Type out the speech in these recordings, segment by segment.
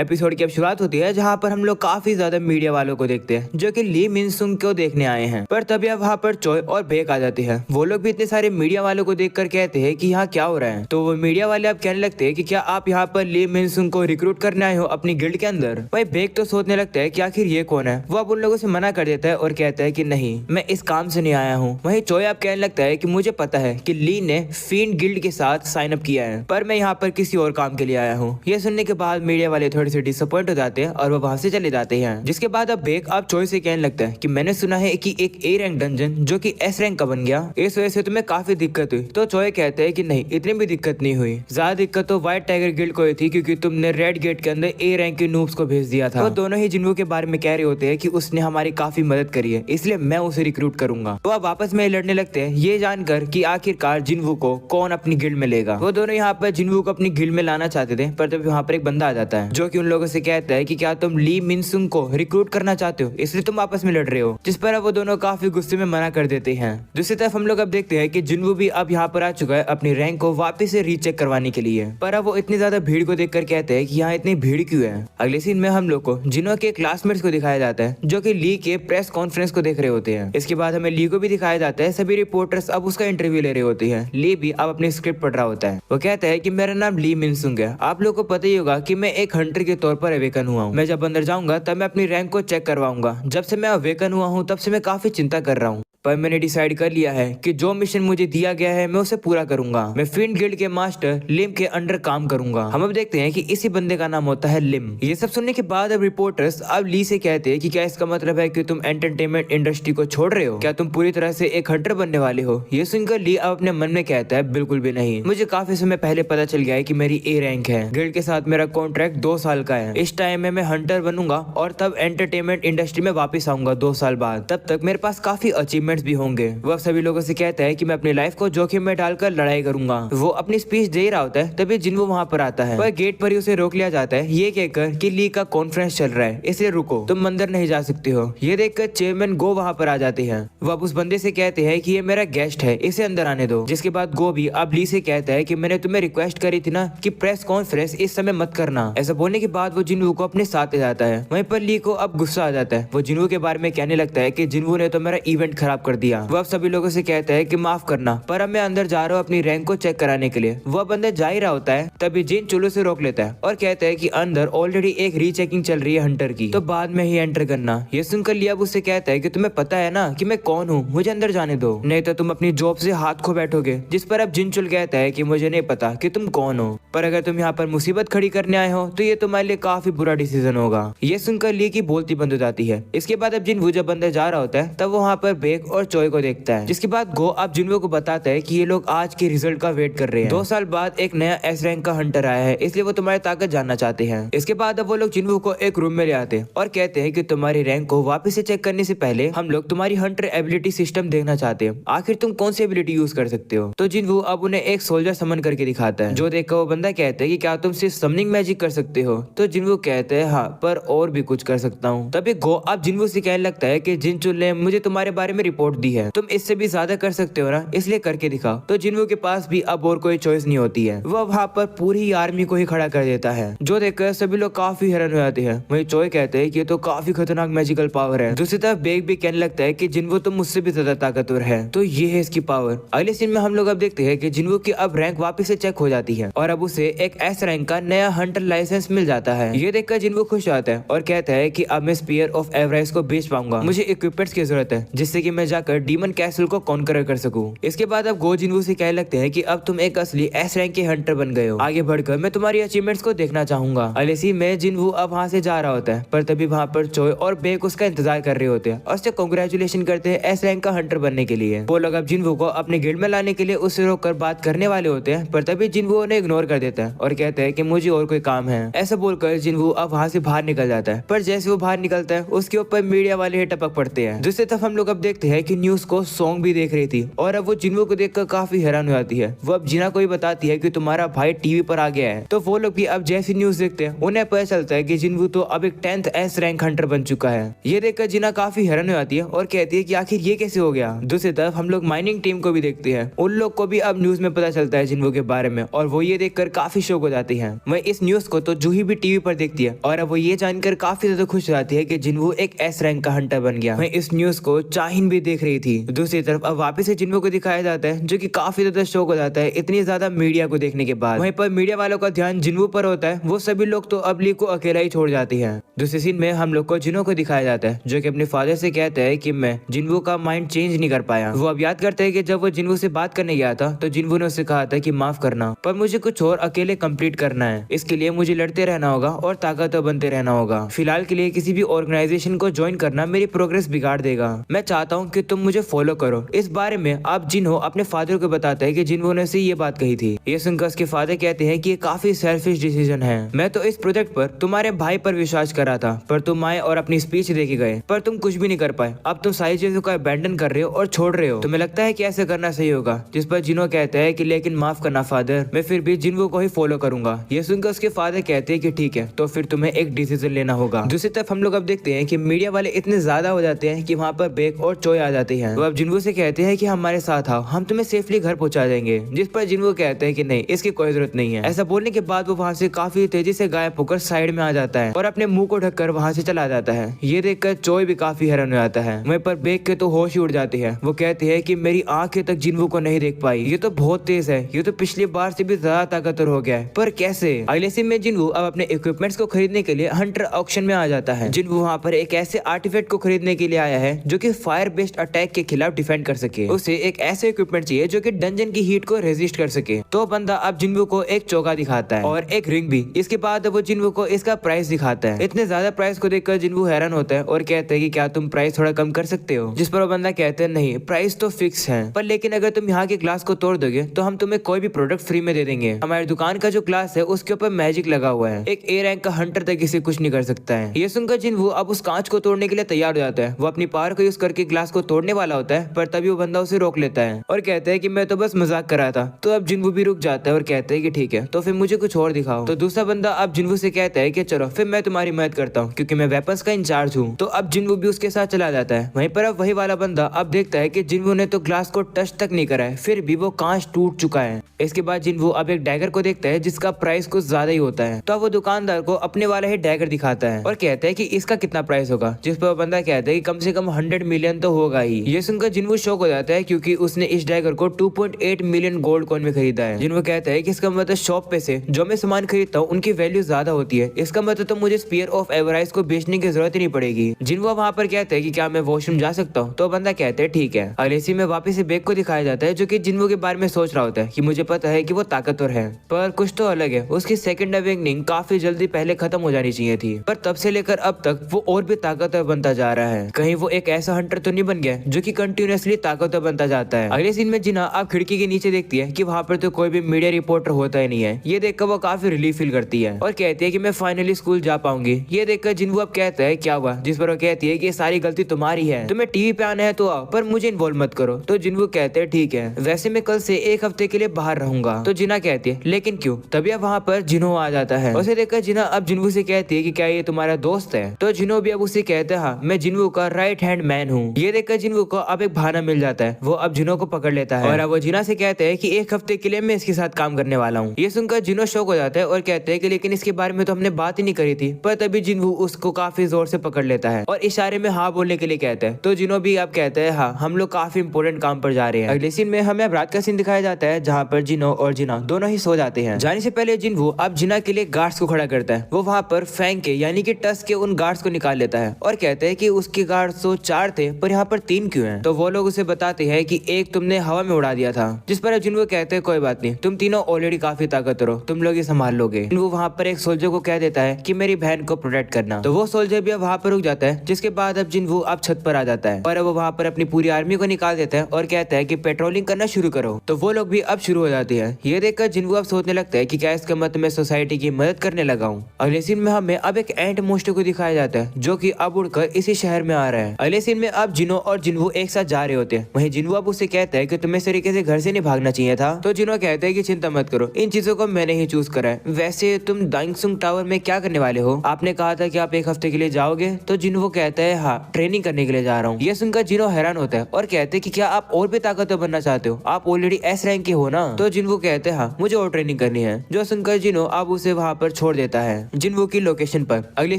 Episode की अब शुरुआत होती है जहाँ पर हम लोग काफी ज्यादा मीडिया वालों को देखते हैं जो कि ली मिन सुंग को देखने आए हैं। पर तभी अब वहाँ पर चोय और बेक आ जाती है। वो लोग भी इतने सारे मीडिया वालों को देखकर कहते हैं कि यहाँ क्या हो रहा है। तो वो मीडिया वाले अब कहने लगते हैं कि क्या आप यहाँ पर ली मिन सुंग को रिक्रूट करने आए हो अपनी गिल्ड के अंदर। वही बेक तो सोचने लगता है कि आखिर ये कौन है। वो अब उन लोगों से मना कर देता है और कहता है कि नहीं, मैं इस काम से नहीं आया हूँ। वही चोय अब कहने लगता है कि मुझे पता है कि ली ने फील्ड गिल्ड के साथ साइन अप किया है, पर मैं यहाँ पर किसी और काम के लिए आया हूँ। ये सुनने के बाद मीडिया वाले थोड़े से डिसअपॉइंट हो जाते हैं और वो वहाँ से चले जाते हैं। जिसके बाद अब बेक अब चोय से कहने लगता है कि मैंने सुना है कि एक ए रैंक डंजन जो कि एस रैंक का बन गया, इस वजह से तुम्हें काफी दिक्कत हुई। तो चोय कहते हैं कि नहीं, इतनी भी दिक्कत नहीं हुई। ज्यादा दिक्कत तो व्हाइट टाइगर गिल्ड को हुई थी क्योंकि तुमने रेड गेट के अंदर ए रैंक के नूब्स को भेज दिया था। तो दोनों ही जिन्वू के बारे में कह रहे होते हैं कि उसने हमारी काफी मदद करी है, इसलिए मैं उसे रिक्रूट करूंगा। तो अब आपस में लड़ने लगते हैं ये जानकर कि आखिरकार जिन्वू को कौन अपनी गिल्ड में लेगा। वो दोनों यहाँ पर जिन्वू को अपनी गिल्ड में लाना चाहते थे, पर तब वहाँ पर एक बंदा आ जाता है जो कि उन लोगों से कहता है कि क्या तुम ली मिन सुंग को रिक्रूट करना चाहते हो, इसलिए तुम आपस में लड़ रहे हो। जिस पर अब वो दोनों काफी गुस्से में मना कर देते हैं। दूसरी तरफ हम लोग अब देखते हैं कि जिन्वू भी अब यहाँ पर आ चुका है अपनी रैंक को वापस से रीचेक करवाने के लिए। पर अब वो इतनी ज्यादा भीड़ को देखकर कहते हैं कि यहाँ इतनी भीड़ क्यों है। अगले सीन में हम लोग को जिन्हों के क्लासमेट्स को दिखाया जाता है जो कि ली के प्रेस कॉन्फ्रेंस को देख रहे होते हैं। इसके बाद हमें ली को भी दिखाया जाता है। सभी रिपोर्टर्स अब उसका इंटरव्यू ले रहे होते हैं। ली भी अब अपनी स्क्रिप्ट पढ़ रहा होता है। वो कहता है कि मेरा नाम ली मिन सुंग है। आप लोग को पता ही होगा कि मैं एक हंटर के तौर पर अवेकन हुआ हूँ। मैं जब अंदर जाऊंगा तब मैं अपनी रैंक को चेक करवाऊंगा। जब से मैं अवेकन हुआ हूँ तब से मैं काफी चिंता कर रहा हूँ, पर मैंने डिसाइड कर लिया है कि जो मिशन मुझे दिया गया है मैं उसे पूरा करूंगा। मैं फिन गिल्ड के मास्टर लिम के अंडर काम करूंगा। हम अब देखते हैं कि इसी बंदे का नाम होता है लिम। ये सब सुनने के बाद अब रिपोर्टर्स अब ली से कहते हैं कि क्या इसका मतलब है कि तुम एंटरटेनमेंट इंडस्ट्री को छोड़ रहे हो, क्या तुम पूरी तरह से एक हंटर बनने वाले हो। ये सुनकर ली अब अपने मन में कहता है बिल्कुल भी नहीं, मुझे काफी समय पहले पता चल गया है कि मेरी ए रैंक है। गिल्ड के साथ मेरा कॉन्ट्रैक्ट 2 साल का है। इस टाइम में मैं हंटर बनूंगा और तब एंटरटेनमेंट इंडस्ट्री में वापिस आऊंगा 2 साल बाद। तब तक मेरे पास काफी अचीवमेंट्स भी होंगे। वह सभी लोगों से कहता है कि मैं अपनी लाइफ को जोखिम में डालकर लड़ाई करूंगा। वो अपनी स्पीच दे रहा होता है तभी जिन्वू वहाँ पर आता है। वह गेट पर ही उसे रोक लिया जाता है ये कहकर कि ली का कॉन्फ्रेंस चल रहा है, इसलिए रुको, तुम अंदर नहीं जा सकते हो। ये देखकर चेयरमैन गो वहाँ पर आ जाते हैं। वह उस बंदे से कहते हैं कि ये मेरा गेस्ट है, इसे अंदर आने दो। जिसके बाद गो भी अब ली से कहता है कि मैंने तुम्हें रिक्वेस्ट करी थी ना कि प्रेस कॉन्फ्रेंस इस समय मत करना। ऐसा बोलने के बाद वो जिन्वू को अपने साथ ले जाता है। वहीं पर ली को अब गुस्सा आ जाता है। वो जिन्वू के बारे में कहने लगता है कि जिन्वू ने तो मेरा इवेंट खराब कर दिया। वो सभी लोगों से कहता है कि माफ करना, पर अब मैं अंदर जा रहा हूँ अपनी रैंक को चेक कराने के लिए। वह बंदा जा ही रहा होता है तभी जिन चुल्लू से रोक लेता है और कहता है कि अंदर ऑलरेडी एक रीचेकिंग चल रही है हंटर की, तो बाद में ही एंटर करना। ये सुनकर लिया उससे कहता है कि तुम्हें पता है ना कि मैं कौन हूँ, मुझे अंदर जाने दो, नहीं तो तुम अपनी जॉब से हाथ खो बैठोगे। जिस पर अब जिन चुल कहता है कि मुझे नहीं पता कि तुम कौन हो, पर अगर तुम यहाँ पर मुसीबत खड़ी करने आए हो तो ये तुम्हारे लिए काफी बुरा डिसीजन होगा। ये सुनकर ली की बोलती बंद हो जाती है। इसके बाद अब जिन जब अंदर जा रहा होता है तब वो वहाँ पर बेक और चोय को देखता है। जिसके बाद गो अब जिन्वू को बताता है कि ये लोग आज के रिजल्ट का वेट कर रहे हैं। 2 साल बाद एक नया एस रैंक का हंटर आया है, इसलिए वो तुम्हारी ताकत जानना चाहते हैं। इसके बाद अब वो लोग जिन्वू को एक रूम में ले आते हैं और कहते हैं कि तुम्हारी रैंक को वापस से चेक करने से पहले हम लोग तुम्हारी हंटर एबिलिटी सिस्टम देखना चाहते हैं। आखिर तुम कौन सी एबिलिटी यूज कर सकते हो। तो जिन्वू अब उन्हें एक सोल्जर समन करके दिखाता है, जो देखकर वो बंदा कहता है कि क्या तुम सिर्फ समनिंग मैजिक कर सकते हो। तो जिन्वू कहते हैं हाँ, पर और भी कुछ कर सकता हूँ। तभी गो अब जिन्वू से कहने लगता है कि जिनचुल ने मुझे तुम्हारे बारे में रिपोर्ट दी है, तुम इससे भी ज्यादा कर सकते हो ना, इसलिए करके दिखाओ। तो जिन्वू के पास भी अब और कोई चॉइस नहीं होती है। वह वहाँ पर पूरी आर्मी को ही खड़ा कर देता है, जो देखकर सभी लोग काफी हैरान हो जाते हैं। वहीं चोय कहते हैं कि ये तो काफी खतरनाक मैजिकल पावर है। दूसरी तरफ बेग भी कहने लगता है कि जिन्वू तो मुझसे भी ज्यादा ताकतवर है, तो ये है इसकी पावर। अगले सीन में हम लोग अब देखते हैं कि जिन्वू की अब रैंक वापस से चेक हो जाती है और अब उसे एक एस रैंक का नया हंटर लाइसेंस मिल जाता है। ये देखकर जिन्वू खुश होता है और कहता है कि अब मैं स्पीयर ऑफ एवरेस्ट को बेच पाऊंगा। मुझे इक्विपमेंट्स की जरूरत है जिससे कि मैं जाकर डीमन कैसल को कॉन्कर कर सकूं। इसके बाद अब गो जिन्वू से कहने लगते हैं कि अब तुम एक असली एस रैंक के हंटर बन गए हो। आगे बढ़कर मैं तुम्हारी अचीवमेंट्स को देखना चाहूंगा। अलेसी में जिन्वू अब वहाँ से जा रहा होता है, पर तभी वहाँ पर चोय और बेक उसका इंतजार कर रहे होते हैं और उससे कांग्रेचुलेशन करते हैं एस रैंक का हंटर बनने के लिए। वो लोग अब जिन्वू को अपने गिल्ड में लाने के लिए उससे रोककर बात करने वाले होते हैं, पर तभी जिन्वू उन्हें इग्नोर कर देता है और कहता है कि मुझे और कोई काम है। ऐसा बोलकर जिन्वू अब वहाँ से बाहर निकल जाता है, पर जैसे वो बाहर निकलता है उसके ऊपर मीडिया वाले टपक पड़ते हैं। दूसरी तरफ हम लोग अब देखते हैं है कि न्यूज को सॉन्ग भी देख रही थी और अब वो जिन्वो को देखकर काफी हैरान हो जाती है। वो अब जिना को भी बताती है कि तुम्हारा भाई टीवी पर आ गया है। तो वो लोग भी अब जैसी न्यूज देखते हैं उन्हें पता चलता है कि जिन्वो तो अब एक 10th एस रैंक हंटर बन चुका है। ये देखकर जिना काफी हैरान हो जाती है और कहती है कि आखिर ये कैसे हो गया। दूसरी तरफ हम लोग माइनिंग टीम को भी देखते हैं। उन लोग को भी अब न्यूज में पता चलता है जिन्वो के बारे में और वो ये देखकर काफी शौक हो जाती है। वह इस न्यूज को तो जूही भी टीवी पर देखती है और अब वो ये जानकर काफी ज्यादा खुश हो जाती है कि जिन्वो एक एस रैंक का हंटर बन गया। वह इस न्यूज को चाहिन भी देख रही थी। दूसरी तरफ अब वापस से जिन्वो को दिखाया जाता है जो कि काफी ज्यादा शौक हो जाता है इतनी ज्यादा मीडिया को देखने के बाद। वहीं पर मीडिया वालों का ध्यान जिन्वो पर होता है। वो सभी लोग तो अब ली को अकेला ही छोड़ जाती है। दूसरे सीन में हम लोग को जिन्वो को दिखाया जाता है जो कि अपने फादर से कहता है कि मैं जिन्वो का माइंड चेंज नहीं कर पाया। वो अब याद करते हैं कि जब वो जिन्वो से बात करने गया था तो जिन्वो ने उससे कहा था कि माफ करना पर मुझे कुछ और अकेले कंप्लीट करना है। इसके लिए मुझे लड़ते रहना होगा और ताकतवर बनते रहना होगा। फिलहाल के लिए किसी भी ऑर्गेनाइजेशन को ज्वाइन करना मेरी प्रोग्रेस बिगाड़ देगा। मैं चाहता हूँ कि तुम मुझे फॉलो करो। इस बारे में अब जिन्हो अपने फादर को बताता है कि जिन्हो ने ये बात कही थी। ये सुनकर उसके फादर कहते हैं कि ये काफी सेल्फिश डिसीजन है। मैं तो इस प्रोजेक्ट पर तुम्हारे भाई पर विश्वास करा था पर तुम आए और अपनी स्पीच दे के गए पर तुम कुछ भी नहीं कर पाए। अब तुम सारी चीजों का अबैंडन कर रहे हो और छोड़ रहे हो। तुम्हें लगता है कि ऐसे करना सही होगा। जिस पर जिन्हो कहता है कि लेकिन माफ करना फादर, मैं फिर भी जिन्हो को ही फॉलो करूंगा। ये सुनकर उसके फादर कहते हैं कि ठीक है तो फिर तुम्हें एक डिसीजन लेना होगा। दूसरी तरफ हम लोग अब देखते हैं कि मीडिया वाले इतने ज्यादा हो जाते हैं कि वहाँ पर बेक और चोय आ जाती है। वो अब जिन्हो से कहते हैं कि हमारे साथ आओ, हम तुम्हें सेफली घर पहुंचा देंगे। जिस पर जिन्हो कहते हैं कि नहीं, इसकी कोई जरूरत नहीं है। ऐसा बोलने के बाद वो वहाँ से काफी तेजी से गायब होकर साइड में आ जाता है और अपने मुंह को ढककर वहाँ से चला जाता है। ये देखकर चोय भी काफी हैरान हो जाता है। वहीं पर बेक के तो होश ही उड़ जाती है। वो कहती है कि मेरी आंखें तक जिन्हो को नहीं देख पाई। ये तो बहुत तेज है। ये तो पिछली बार से भी ज्यादा ताकतवर हो गया है। पर कैसे? अगले सीन में जिन्हो अब अपने इक्विपमेंट्स को खरीदने के लिए हंटर ऑक्शन में आ जाता है। जिन्हो वहाँ पर एक ऐसे आर्टिफैक्ट को खरीदने के लिए आया है जो कि फायर बेस्ड अटैक के खिलाफ डिफेंड कर सके। उसे एक ऐसे इक्विपमेंट चाहिए जो कि डंजन की हीट को रेजिस्ट कर सके। तो बंदा अब जिन्हो को एक चौका दिखाता है और एक रिंग भी। इसके बाद वो जिन्हो को इसका प्राइस दिखाता है। इतने ज्यादा प्राइस को देखकर जिन्हो हैरान होता है और कहता है कि क्या तुम प्राइस थोड़ा कम कर सकते हो। जिस पर वो बंदा कहता है नहीं, प्राइस तो फिक्स है पर लेकिन अगर तुम यहाँ के ग्लास को तोड़ दोगे तो हम तुम्हें कोई भी प्रोडक्ट फ्री में दे देंगे। हमारी दुकान का जो ग्लास है उसके ऊपर मैजिक लगा हुआ है। एक ए रैंक का हंटर तक इसे कुछ नहीं कर सकता है। ये सुनकर जिन्हो अब उस कांच को तोड़ने के लिए तैयार हो जाता है। वो अपनी पावर को यूज करके ग्लास को तोड़ने वाला होता है पर तभी वो बंदा उसे रोक लेता है और कहता है कि मैं तो बस मजाक कर रहा था। तो अब जिन्हो भी रुक जाता है और कहता है कि ठीक है तो फिर मुझे कुछ और दिखाओ। तो दूसरा बंदा अब जिन्हो से कहता है कि चलो फिर मैं तुम्हारी मदद करता हूँ क्योंकि मैं वेपन्स का इंचार्ज हूँ। तो अब जिन्हो भी उसके साथ चला जाता है। वहीं पर अब वही वाला बंदा अब देखता है कि जिन्हो ने तो ग्लास को टच तक नहीं करा है फिर भी वो कांच टूट चुका है। इसके बाद जिन्हो अब एक डैगर को देखता है जिसका प्राइस कुछ ज्यादा ही होता है। तो अब वो दुकानदार को अपने वाला ही डैगर दिखाता है और कहता है कि इसका कितना प्राइस होगा। जिस पर वो बंदा कहता है कि कम से कम 100 मिलियन तो होगा ही। ये सुनकर जिन्हो शॉक हो जाता है क्योंकि उसने इस डैगर को 2.8 मिलियन गोल्ड कॉइन में खरीदा है। जिन्हो कहता है कि इसका मतलब शॉप पे से जो मैं सामान खरीदता हूँ उनकी वैल्यू ज्यादा होती है। इसका मतलब तो मुझे स्पीयर ऑफ एवराइज को बेचने की जरूरत ही नहीं पड़ेगी। जिन्हो वहाँ पर कहता है कि क्या मैं वॉशरूम जा सकता हूँ। तो बंदा कहता है ठीक है। अगले सीन में वापस से बेक को दिखाया जाता है जो कि जिन्हो के बारे में सोच रहा होता है कि मुझे पता है कि वो ताकतवर है पर कुछ तो अलग है। उसकी सेकंड अवेकनिंग काफी जल्दी पहले खत्म हो जानी चाहिए थी पर तब से लेकर अब तक वो और भी ताकतवर बनता जा रहा है। कहीं वो एक ऐसा हंटर तो नहीं बन गया जो कि कंटिन्यूअसली ताकतवर बनता जाता है। अगले सीन में जिना आप खिड़की के नीचे देखती है कि वहाँ पर तो कोई भी मीडिया रिपोर्टर होता ही नहीं है। ये देखकर वो काफी रिलीफ फील करती है और कहती है कि मैं फाइनली स्कूल जा पाऊंगी। ये देखकर जिन्हो अब कहता है क्या हुआ। जिस पर वो कहती है कि ये सारी गलती तुम्हारी है। तुम्हें टीवी पे आना है तो आओ पर मुझे इन्वॉल्व मत करो। तो जिन्हो कहते हैं ठीक है, वैसे मैं कल से एक हफ्ते के लिए बाहर रहूंगा। तो जिना कहती है लेकिन क्यों। तभी अब वहाँ पर जिन्हो आ जाता है। उसे देखकर जिना अब जिन्हो से कहती है कि क्या ये तुम्हारा दोस्त है। तो जिन्हो भी अब उसे कहता है हाँ मैं जिन्हो का राइट हैंड मैन हूँ। ये देखकर जिन्हो को अब एक बहाना मिल जाता है। वो अब जिन्हो को पकड़ लेता है और अब वो जिना से कहते हैं कि एक हफ्ते के लिए मैं इसके साथ काम करने वाला हूँ। ये सुनकर जिन्हो शौक हो जाता है और कहते हैं कि लेकिन इसके बारे में तो हमने बात ही नहीं करी थी। पर तभी जिन्हो उसको काफी जोर से पकड़ लेता है और इशारे में हाँ बोलने के लिए कहता है। तो जिन्हो भी अब कहते हैं हाँ हम लोग काफी इंपोर्टेंट काम पर जा रहे हैं। अगले सीन में हमें अब रात का सीन दिखाया जाता है जहाँ पर जिन्हो और जिना दोनों ही सो जाते हैं। जाने से पहले जिन्हो अब जिना के लिए गार्ड्स को खड़ा करता है। वो वहाँ पर फेंक के यानी कि टस के उन गार्ड्स को निकाल लेता है और कहते हैं कि उसके गार्ड्स तो 4 थे पर यहाँ पर 3 क्यों हैं। तो वो लोग उसे बताते हैं कि एक तुमने हवा में उड़ा दिया था। जिस पर जिन्हो कहते हैं कोई बात नहीं, तुम तीनों ऑलरेडी काफी ताकतवर हो, तुम लोग ये संभाल लोगे। वो वहाँ पर एक सोल्जर को कह देता है कि मेरी बहन को प्रोटेक्ट करना। तो वो सोल्जर भी अब वहाँ पर रुक जाता है। जिसके बाद अब जिन्हो अब छत पर आ जाता है और अब वो वहाँ पर अपनी पूरी आर्मी को निकाल देता है और कहता है कि पेट्रोलिंग करना शुरू करो। तो वो लोग भी अब शुरू हो जाती है। ये देखकर जिन्हो अब सोचने लगता है कि क्या इसका मतलब मैं सोसाइटी की मदद करने लगा हूँ। अगले सीन में हमें अब एक एंट मोस्टो को दिखाया जाता है जो कि अब उड़कर इसी शहर में आ रहा है। अगले सीन में अब जिन्हो और जिनवो एक साथ जा रहे होते हैं। वहीं जिनवो अब उसे कहता है कि तुम्हें इस तरीके से घर से नहीं भागना चाहिए था। तो जिनवो कहता है कि चिंता मत करो, इन चीजों को मैंने ही चूज करा है। वैसे तुम दाइंगसुंग टावर में क्या करने वाले हो? आपने कहा था कि आप एक हफ्ते के लिए जाओगे। तो जिनवो कहता है हाँ, ट्रेनिंग करने के लिए जा रहा हूँ। ये सुनकर जिनो हैरान होता है और कहते हैं कि क्या आप और भी ताकतवर बनना चाहते हो? आप ऑलरेडी एस रैंक के हो ना? तो जिनवो कहते हैं हाँ, मुझे और ट्रेनिंग करनी है। जो सुनकर जिनो अब उसे वहाँ पर छोड़ देता है जिनवो की लोकेशन पर। अगले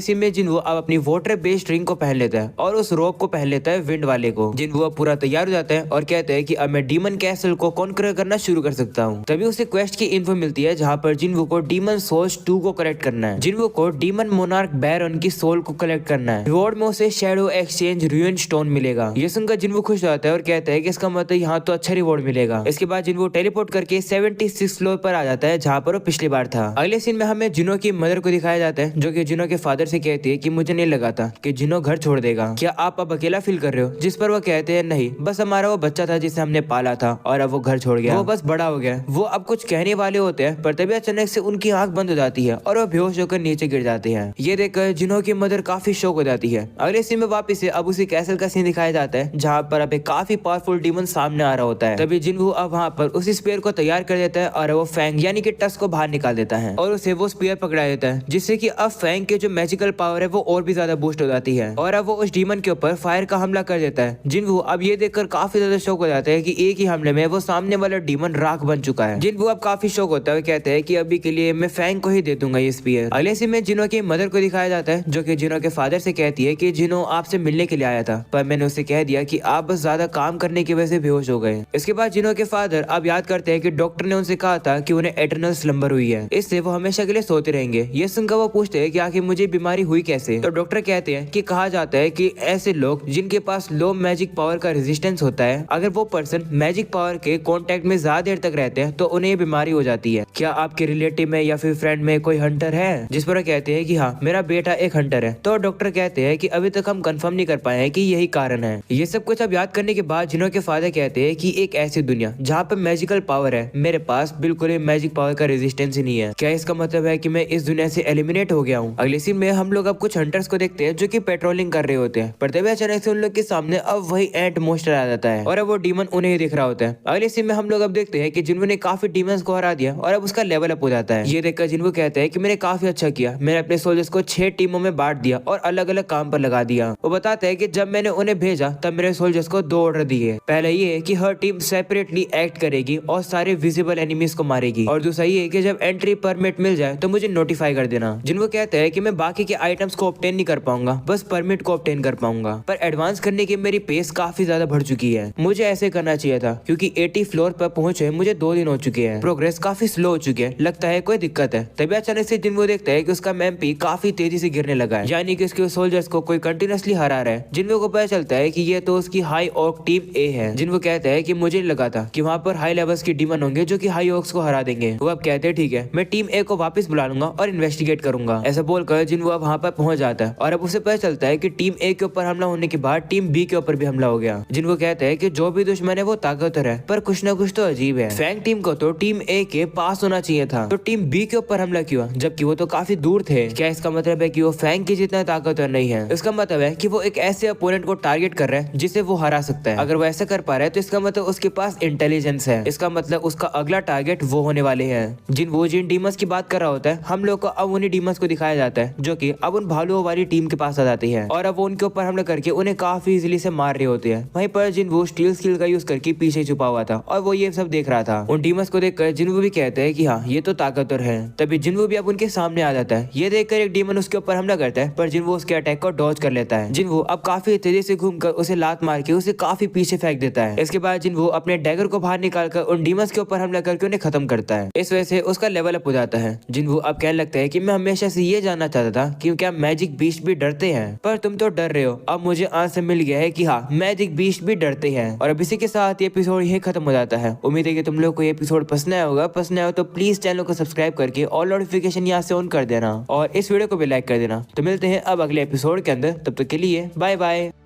सीन में जिनवो अब अपनी वाटर बेस्ड रिंग को पहन लेता है और उस रोप को पहन लेता है विंड वाले को। जिनवो अब पूरा तैयार हो जाता है और कहता है कि अब मैं डीमन कैसल को कॉन्कर करना शुरू कर सकता हूँ। तभी उसे क्वेस्ट की इन्फो मिलती है जहाँ पर जिनवो को डीमन सोल्स 2 को कलेक्ट करना है। जिनवो को डीमन मोनार्क बैरन की सोल को कलेक्ट करना है। रिवॉर्ड में उसे शैडो एक्सचेंज रूइन स्टोन मिलेगा। ये सुनकर जिनवो खुश हो जाता है और कहता है कि इसका मतलब यहाँ तो अच्छा रिवॉर्ड मिलेगा। इसके बाद जिनवो टेलीपोर्ट करके 76 फ्लोर पर आ जाता है जहाँ पर वो पिछली बार था। अगले सीन में हमें जिनो की मदर को दिखाया जाता है जो कि जिनो के फादर से कहती है कि मुझे नहीं लगा था कि जिनो घर छोड़ देगा। क्या आप अब अकेला फील कर रहे हो? जिस पर वो कहते हैं नहीं, बस हमारा वो बच्चा था जिसे हमने पाला था और अब वो घर छोड़ गया, वो बस बड़ा हो गया। वो अब कुछ कहने वाले होते हैं पर तभी अचानक से उनकी आंख बंद हो जाती है और वो बेहोश होकर नीचे गिर जाते हैं। ये देखकर जिनो की मदर काफी शॉक हो जाती है। अगले सीन में वापिस से अब उसी कैसल का सीन दिखाया जाता है जहाँ पर अब एक काफी पावरफुल डीमन सामने आ रहा होता है। तभी जिनवो अब वहाँ पर उसी स्पेयर को तैयार कर देता है और वो फैंग यानी कि टस को बाहर निकाल देता है और उसे वो स्पेयर पकड़ा देता है, जिससे कि अब फैंग के जो मैजिकल पावर है वो और भी ज्यादा बूस्ट हो जाती है और अब वो उस डीमन के ऊपर फायर का हमला कर देता है। जिनवो अब ये देखकर काफी ज्यादा शौक हो जाता है कि एक ही हमले में वो सामने वाला डीमन राख बन चुका है। जिनवो अब काफी शौक होता है, कहते हैं कि अभी के लिए मैं फैंग को ही दे दूंगा ये स्पीयर। अगले सीन में जिनो की मदर को दिखाया जाता है जो कि जिनो के फादर से कहती है कि जिनो आपसे मिलने के लिए आया था पर मैंने उसे कह दिया कि आप बस ज्यादा काम करने की वजह से बेहोश हो गए। इसके बाद जिनो के फादर अब याद करते हैं कि डॉक्टर ने उनसे कहा था कि उन्हें एटर्नल स्लंबर हुई है, इससे वो हमेशा के लिए सोते रहेंगे। ये सुनकर वो पूछते हैं कि आखिर मुझे बीमारी हुई कैसे? तो डॉक्टर कहते हैं कि कहा जाता है कि ऐसे लोग जिनके पास लो मैजिक पावर का रेजिस्टेंस होता है, अगर वो पर्सन मैजिक पावर के कांटेक्ट में ज्यादा देर तक रहते हैं तो उन्हें ये बीमारी हो जाती है। क्या आपके रिलेटिव में या फिर फ्रेंड में कोई हंटर है? जिस पर कहते हैं कि हाँ, मेरा बेटा एक हंटर है। तो डॉक्टर कहते हैं कि अभी तक हम कंफर्म नहीं कर पाए हैं कि यही कारण है। ये सब कुछ अब याद करने के बाद जिनो के फादर कहते हैं कि एक ऐसी दुनिया जहाँ पे मैजिकल पावर है, मेरे पास बिल्कुल ही मैजिक पावर का रेजिस्टेंस ही नहीं है। क्या इसका मतलब है कि मैं इस दुनिया से एलिमिनेट हो गया हूँ? अगले सीन में हम लोग अब कुछ हंटर्स को देखते हैं जो कि पेट्रोलिंग कर रहे होते हैं पर तभी अचानक से उन लोग के सामने अब वही एंट मोस्टर आ जाता है और अब वो डीमन उन्हें ही दिख रहा होता है। अगले सीन में हम लोग अब देखते हैं कि जिन्हों ने काफी डीमंस को हरा दिया और अब उसका लेवल अप हो जाता है। ये देखकर जिनको कहता है कि मैंने काफी अच्छा किया, मैंने अपने सोल्जर्स को 6 टीमों में बांट दिया और अलग अलग काम पर लगा दिया। वो बताता है कि जब मैंने उन्हें भेजा तब मेरे सोल्जर्स को 2 ऑर्डर दिए। पहला ये है कि हर टीम सेपरेटली एक्ट करेगी और सारे विजिबल एनिमीज को मारेगी, और दूसरा ये है कि जब एंट्री परमिट मिल जाए तो मुझे नोटिफाई कर देना। जिनको कहते हैं कि मैं बाकी के आइटम्स को ऑब्टेन नहीं कर पाऊंगा, बस परमिट को ऑब्टेन कर पाऊंगा, पर एडवांस करने की मेरी पेस काफी ज्यादा बढ़ चुकी है। मुझे ऐसे करना चाहिए था क्योंकि 80 फ्लोर पर पहुंचे मुझे 2 दिन हो चुके हैं, प्रोग्रेस काफी स्लो हो चुकी है, लगता है कोई दिक्कत है। तभी अचानक से जिनको देखता है कि उसका एमपी काफी तेजी से गिरने लगा है, यानी कि उसके सोल्जर्स को कोई कंटिन्यूअसली हरा रहा है। जिनको को पता चलता है कि ये तो उसकी हाई ऑक टीम ए है। जिनको कहता है कि मुझे लगा था कि वहाँ पर हाई लेवल्स की डीमन होंगे जो कि हाई ऑक्स को हरा देंगे। वो अब कहते हैं ठीक है, मैं टीम ए को वापस बुला लूंगा और इन्वेस्टिगेट करूंगा। ऐसा बोलकर जिनको अब वहाँ पर पहुंच जाता है और अब उसे पता चलता है कि टीम ए के ऊपर हमला होने के बाद टीम बी के ऊपर भी हमला हो गया। जिनको कहते हैं कि जो भी दुश्मन है वो ताकतवर है, पर कुछ ना कुछ तो अजीब है। फैंग टीम को तो टीम ए के पास होना चाहिए था, तो टीम बी के ऊपर हमला क्यों, जबकि वो तो काफी दूर थे। क्या इसका मतलब है कि वो फैंग की जितना ताकतवर नहीं है? इसका मतलब है कि वो एक ऐसे अपोनेंट को टारगेट कर रहा है जिसे वो हरा सकता है। अगर वो ऐसा कर पा रहा है तो इसका मतलब उसके पास इंटेलिजेंस है, इसका मतलब उसका अगला टारगेट वो होने वाले हैं। जिन डीमंस की बात कर रहा होता है, हम लोग को अब उन्हीं डीमंस को दिखाया जाता है जो कि अब उन भालुओं वाली टीम के पास आ जाती है और अब वो उनके ऊपर हमला करके उन्हें काफी इजीली से मार रहे होते हैं। वहीं पर जिन वो स्टील स्किल का यूज करके पीछे छुपा हुआ था और वो ये सब देख रहा था। उन डीमंस को देखकर जिनको भी कहते हैं कि हाँ, ये तो ताकतवर है। तभी जिनको भी अब उनके सामने आ जाता है। ये देखकर एक डीमन उसके ऊपर हमला करता है, पर जिनको उसके अटैक को डॉज कर लेता है। जिनको अब काफी तेजी से घूमकर उसे लात मार के उसे काफी पीछे फेंक देता है। इसके बाद जिनको अपने डैगर को बाहर निकालकर उन डीमंस के ऊपर हमला करके उन्हें खत्म करता है। इस वजह से उसका लेवल अप हो जाता है। जिनको अब कहने लगता है कि मैं हमेशा से ये जानना चाहता था कि क्या मैजिक बीस्ट भी डरते हैं, पर तुम तो डर रहे हो। अब मुझे आंसर मिल गया है कि हाँ, मैजिक बीस्ट भी डरते हैं। और अब इसी के साथ ये एपिसोड यही खत्म हो जाता है। उम्मीद है कि तुम लोग को ये एपिसोड पसंद आया होगा। पसंद आया हो तो प्लीज चैनल को सब्सक्राइब करके ऑल नोटिफिकेशन यहाँ से ऑन कर देना और इस वीडियो को भी लाइक कर देना। तो मिलते हैं अब अगले एपिसोड के अंदर, तब तक के लिए बाय बाय।